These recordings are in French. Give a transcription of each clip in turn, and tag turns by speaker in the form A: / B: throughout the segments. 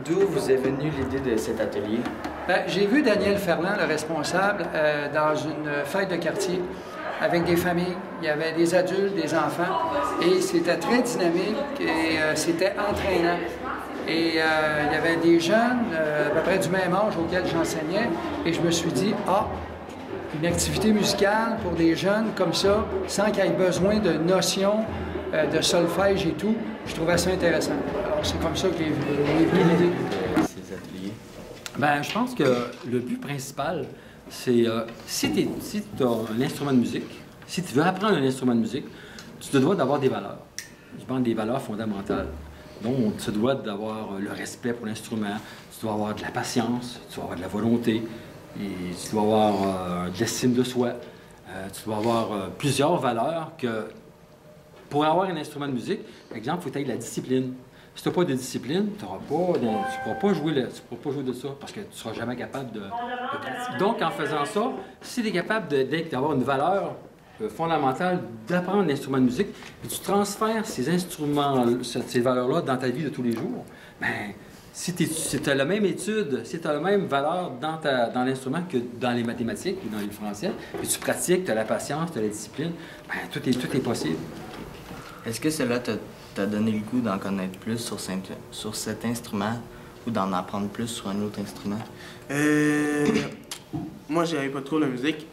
A: D'où vous est venue l'idée de cet atelier?
B: J'ai vu Daniel Ferland, le responsable, dans une fête de quartier avec des familles. Il y avait des adultes, des enfants, et c'était très dynamique et c'était entraînant. Et il y avait des jeunes, à peu près du même âge auquel j'enseignais, et je me suis dit, une activité musicale pour des jeunes comme ça, sans qu'il y ait besoin de notions de solfège et tout, je trouvais ça intéressant. Alors c'est comme ça que j'ai venu l'idée.
A: Ces ateliers?
C: Bien, je pense que le but principal, c'est si tu as un instrument de musique, si tu veux apprendre un instrument de musique, tu te dois d'avoir des valeurs. Je pense des valeurs fondamentales. Donc, tu te dois d'avoir le respect pour l'instrument, tu dois avoir de la patience, tu dois avoir de la volonté, et tu dois avoir de l'estime de soi, tu dois avoir plusieurs valeurs que, pour avoir un instrument de musique, par exemple, il faut que tu aies de la discipline. Si tu n'as pas de discipline, tu ne pourras pas jouer de ça parce que tu ne seras jamais capable de pratiquer. Donc, en faisant ça, si tu es capable d'avoir une valeur fondamentale, d'apprendre un instrument de musique, et tu transfères ces instruments, ces valeurs-là dans ta vie de tous les jours, bien, si tu as la même étude, si tu as la même valeur dans l'instrument que dans les mathématiques ou dans le français, et tu pratiques, tu as la patience, tu as la discipline, bien, tout est possible.
A: Est-ce que cela t'a donné le goût d'en connaître plus sur cet instrument ou d'en apprendre plus sur un autre instrument?
D: Moi, j'avais pas de cours de musique.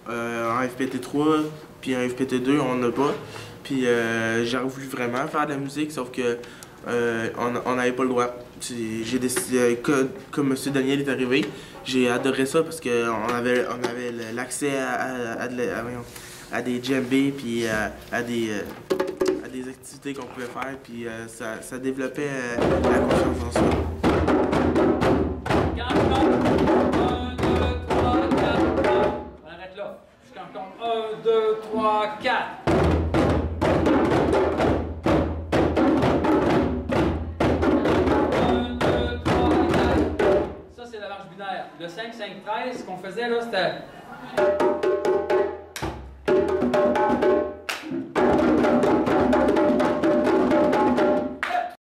D: En FPT3 puis en FPT2, on n'a pas. Puis j'ai voulu vraiment faire de la musique, sauf que on n'avait pas le droit. J'ai décidé, comme M. Daniel est arrivé, j'ai adoré ça parce qu'on avait l'accès à des djembés puis à des activités qu'on pouvait faire, puis ça développait la confiance en soi.
C: 1, 2, 3, 4. On arrête là. Jusqu'en compte 1, 2, 3, 4. 1, 2, 3, 4. Ça, c'est la marche binaire. Le 5, 5, 13, ce qu'on faisait là, c'était...